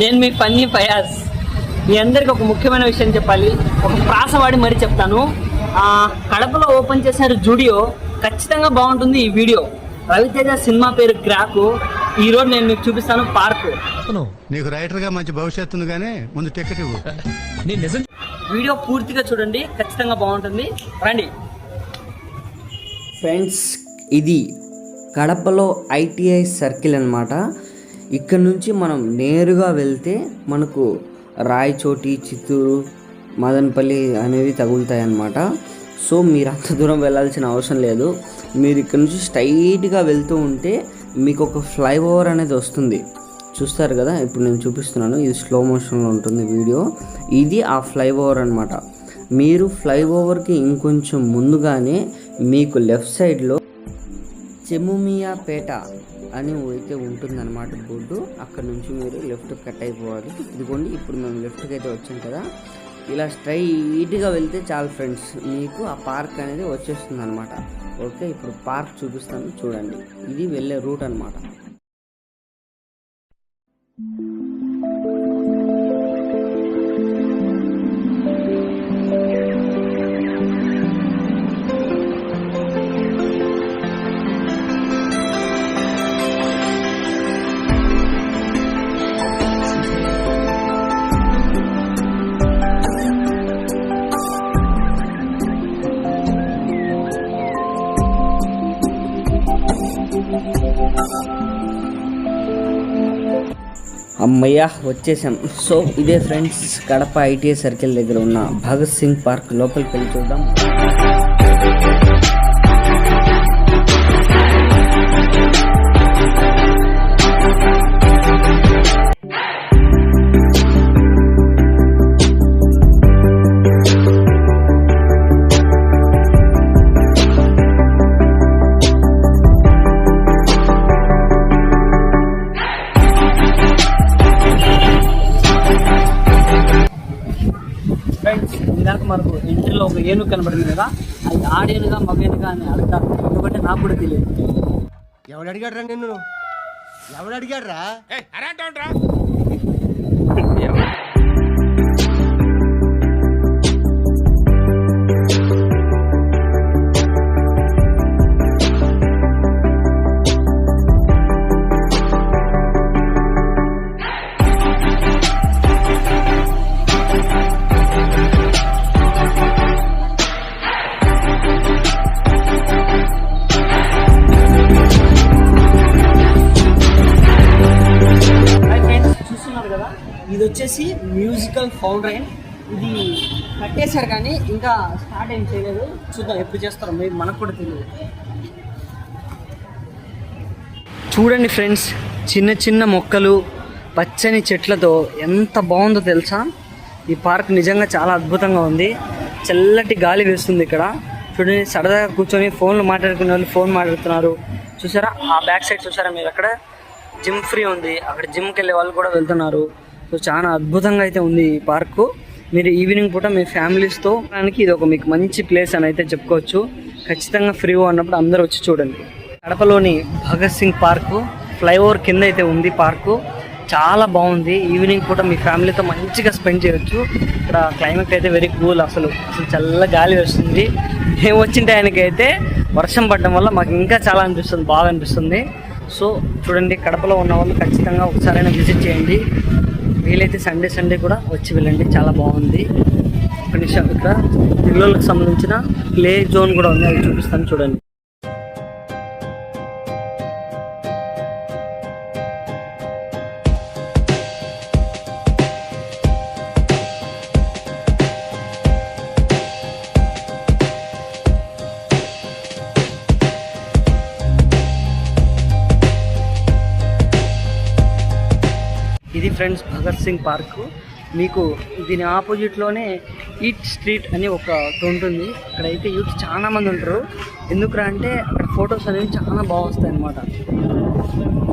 నేను మీ పన్నీ ఫయాజ్. మీ అందరికి ఒక ముఖ్యమైన విషయం చెప్పాలి, ఒక ప్రాసవాడి మరీ చెప్తాను. కడపలో ఓపెన్ చేశారు జూడియో, ఖచ్చితంగా బాగుంటుంది ఈ వీడియో. రవితేజ సినిమా పేరు క్రాకు. ఈ రోజు నేను మీకు చూపిస్తాను పార్కు. నీకు రైటర్ గా మంచి భవిష్యత్తు ఉంది కానీ ముందు టికెట్ ఇవ్వు. వీడియో పూర్తిగా చూడండి, ఖచ్చితంగా బాగుంటుంది. రండి ఫ్రెండ్స్, ఇది కడపలో ఐటీఐ సర్కిల్ అన్నమాట. ఇక్కడ నుంచి మనం నేరుగా వెళ్తే మనకు రాయచోటి, చిత్తూరు, మదనపల్లి అనేవి తగులుతాయి అన్నమాట. సో మీరు అంత దూరం వెళ్ళాల్సిన అవసరం లేదు. మీరు ఇక్కడ నుంచి స్ట్రైట్గా వెళ్తూ ఉంటే మీకు ఒక ఫ్లైఓవర్ అనేది వస్తుంది. చూస్తారు కదా, ఇప్పుడు నేను చూపిస్తున్నాను. ఇది స్లో మోషన్లో ఉంటుంది వీడియో. ఇది ఆ ఫ్లైఓవర్ అన్నమాట. మీరు ఫ్లైఓవర్కి ఇంకొంచెం ముందుగానే మీకు లెఫ్ట్ సైడ్లో చెముమియాపేట అని అయితే ఉంటుందన్నమాట బోర్డు. అక్కడ నుంచి మీరు లెఫ్ట్ కట్ అయిపోవాలి. ఇదిగోండి, ఇప్పుడు మేము లెఫ్ట్కి అయితే వచ్చాం కదా, ఇలా స్ట్రైట్గా వెళ్తే చాలు ఫ్రెండ్స్, మీకు ఆ పార్క్ అనేది వచ్చేస్తుంది అనమాట. ఓకే, ఇప్పుడు పార్క్ చూపిస్తాను చూడండి. ఇది వెళ్ళే రూట్ అనమాట. అమ్మయ్య, వచ్చేసాం. సో ఇదే ఫ్రెండ్స్ కడప ఐటీఐ సర్కిల్ దగ్గర ఉన్న భగత్ సింగ్ పార్క్. లోపలికి వెళ్ళి చూద్దాం. ఫ్రెండ్స్, ఇందాక మనకు ఎంట్రీలో ఒక ఏనుగు కనబడింది కదా, అది ఆడేనుగా మగేనుగా అని అడుగుతారు. ఎందుకంటే నాకు కూడా తెలియదు. ఎవడు అడిగాడ్రా నిన్ను? ఎవడు అడిగాడ్రా? ఇది వచ్చేసి మ్యూజికల్ ఫౌంటైన్. ఇది కట్టేశారు కానీ ఇంకా స్టార్ట్ ఏం చేయలేదు. చూద్దాం ఎప్పుడు చేస్తారో, మీరు మనకు కూడా తెలియదు. చూడండి ఫ్రెండ్స్, చిన్న చిన్న మొక్కలు, పచ్చని చెట్లతో ఎంత బాగుందో తెలుసా. ఈ పార్క్ నిజంగా చాలా అద్భుతంగా ఉంది. చల్లటి గాలి వేస్తుంది ఇక్కడ. చూడండి, సరదాగా కూర్చొని ఫోన్లు మాట్లాడుకునే వాళ్ళు ఫోన్ మాట్లాడుతున్నారు. చూసారా, ఆ బ్యాక్ సైడ్ చూసారా మీరు, అక్కడ జిమ్ ఫ్రీ ఉంది. అక్కడ జిమ్కి వెళ్ళే వాళ్ళు కూడా వెళ్తున్నారు. సో చాలా అద్భుతంగా అయితే ఉంది ఈ పార్కు. మీరు ఈవినింగ్ పూట మీ ఫ్యామిలీస్తో ఇది ఒక మీకు మంచి ప్లేస్ అని అయితే చెప్పుకోవచ్చు. ఖచ్చితంగా ఫ్రీ అన్నప్పుడు అందరూ వచ్చి చూడండి. కడపలోని భగత్ సింగ్ పార్కు ఫ్లైఓవర్ కింద అయితే ఉంది పార్కు. చాలా బాగుంది. ఈవినింగ్ పూట మీ ఫ్యామిలీతో మంచిగా స్పెండ్ చేయొచ్చు. ఇక్కడ క్లైమేట్ అయితే వెరీ కూల్. అసలు చల్ల గాలి వస్తుంది. మేము వచ్చిన టైంకి అయితే వర్షం పడడం వల్ల మాకు ఇంకా చాలా అనిపిస్తుంది, బాగా అనిపిస్తుంది. సో చూడండి, కడపలో ఉన్న వాళ్ళు ఖచ్చితంగా ఒకసారైనా విజిట్ చేయండి. వీలైతే సండే కూడా వచ్చి వెళ్ళండి, చాలా బాగుంది. ఒక నిమిషం, ఇక్కడ పిల్లలకు సంబంధించిన ప్లే జోన్ కూడా ఉంది, అది చూపిస్తాను చూడండి. ఇది ఫ్రెండ్స్ భగత్ సింగ్ పార్కు. మీకు దీని ఆపోజిట్లోనే ఈట్ స్ట్రీట్ అని ఒక ఉంటుంది. అక్కడైతే యూత్ చాలా మంది ఉంటారు. ఎందుకురా అంటే అక్కడ ఫొటోస్ అనేవి చాలా బాగా వస్తాయి అన్నమాట.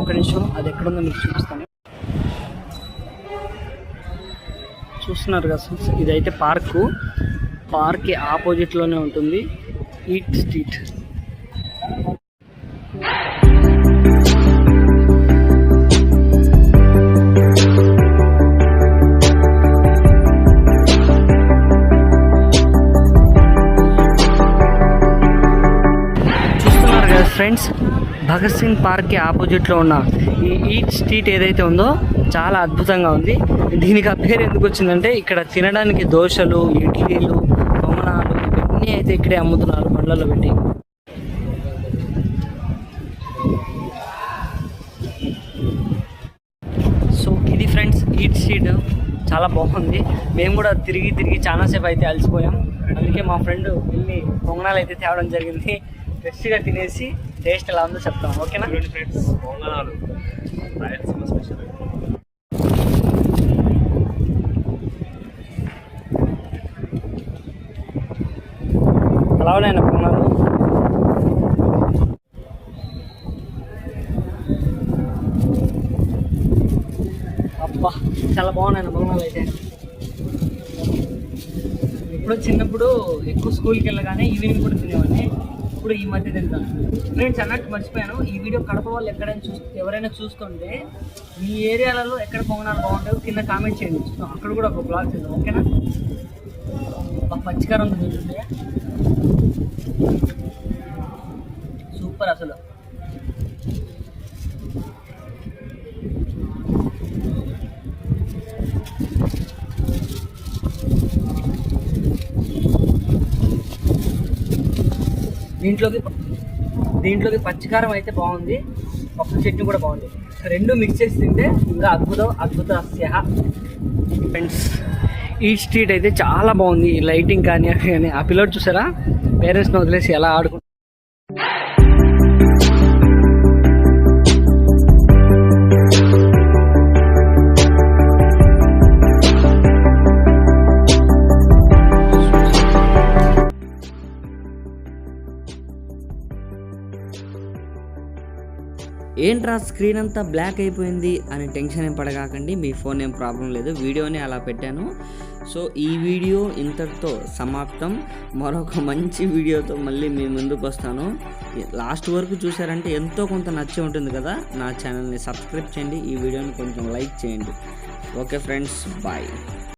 ఒక నిమిషం, అది ఎక్కడుందో మీకు చూపిస్తాను. చూస్తున్నారు కదా, ఇదైతే పార్క్ ఆపోజిట్లోనే ఉంటుంది eat street. Friends, Bhagat Singh పార్క్కి ఆపోజిట్లో ఉన్న ఈ ఈట్ స్ట్రీట్ ఏదైతే ఉందో చాలా అద్భుతంగా ఉంది. దీనికి ఆ పేరు ఎందుకు వచ్చిందంటే ఇక్కడ తినడానికి దోశలు, ఇడ్లీలు, పొంగనాలు ఇవన్నీ అయితే ఇక్కడే అమ్ముతున్నారు బండ్లలో పెట్టి. సో ఇది ఫ్రెండ్స్ ఈట్ స్ట్రీట్, చాలా బాగుంది. మేము కూడా తిరిగి తిరిగి చాలాసేపు అయితే అలసిపోయాం. అందుకే మా ఫ్రెండ్ వెళ్ళి పొంగనాలు అయితే తేవడం జరిగింది. ఫ్రెష్గా తినేసి టేస్ట్ ఎలా ఉందో చెప్తాం, ఓకేనా ఫ్రెండ్స్? పొంగనాలు రాయలసీమ స్పెషల్. ఎలా ఉన్నాయన్న పొంగనాలు? అబ్బా చాలా బాగున్నాయి పొంగనాలు అయితే. ఇప్పుడు చిన్నప్పుడు ఎక్కువ స్కూల్కి వెళ్ళగానే ఈవినింగ్ కూడా తినేవాడిని. ఇప్పుడు ఈ మధ్య తింటాను. ఫ్రెండ్స్ అన్నట్టు మర్చిపోయాను, ఈ వీడియో కడప వాళ్ళు ఎవరైనా చూస్తుంటే మీ ఏరియాలలో ఎక్కడ పొంగనాలు బాగుంటాయో కింద కామెంట్ చేయండి. చూస్తాం, అక్కడ కూడా ఒక బ్లాగ్ చేద్దాం, ఓకేనా? పచ్చికారం తింటుంటే సూపర్ అసలు. దీంట్లోకి పచ్చికారం అయితే బాగుంది, పప్పు చట్నీ కూడా బాగుంది. రెండు మిక్స్ చేసి తింటే ఇంకా అద్భుత ఫ్రెండ్స్. ఈ స్ట్రీట్ అయితే చాలా బాగుంది. లైటింగ్ కానీ ఆ పిల్లడు చూసారా, పేరెంట్స్ని వదిలేసి ఎలా ఆడుకుంటారు. ఏంట్రా స్క్రీన్ అంతా బ్లాక్ అయిపోయింది అని టెన్షన్ ఏం పడగాకండి, మీ ఫోన్ ఏం ప్రాబ్లం లేదు, వీడియోని అలా పెట్టాను. సో ఈ వీడియో ఇంతటితో సమాప్తం. మరొక మంచి వీడియోతో మళ్ళీ మీ ముందుకు వస్తాను. లాస్ట్ వరకు చూసారంటే ఎంతో కొంత నచ్చి ఉంటుంది కదా. నా ఛానల్ని సబ్స్క్రైబ్ చేయండి, ఈ వీడియోని కొంచెం లైక్ చేయండి. Okay friends, bye.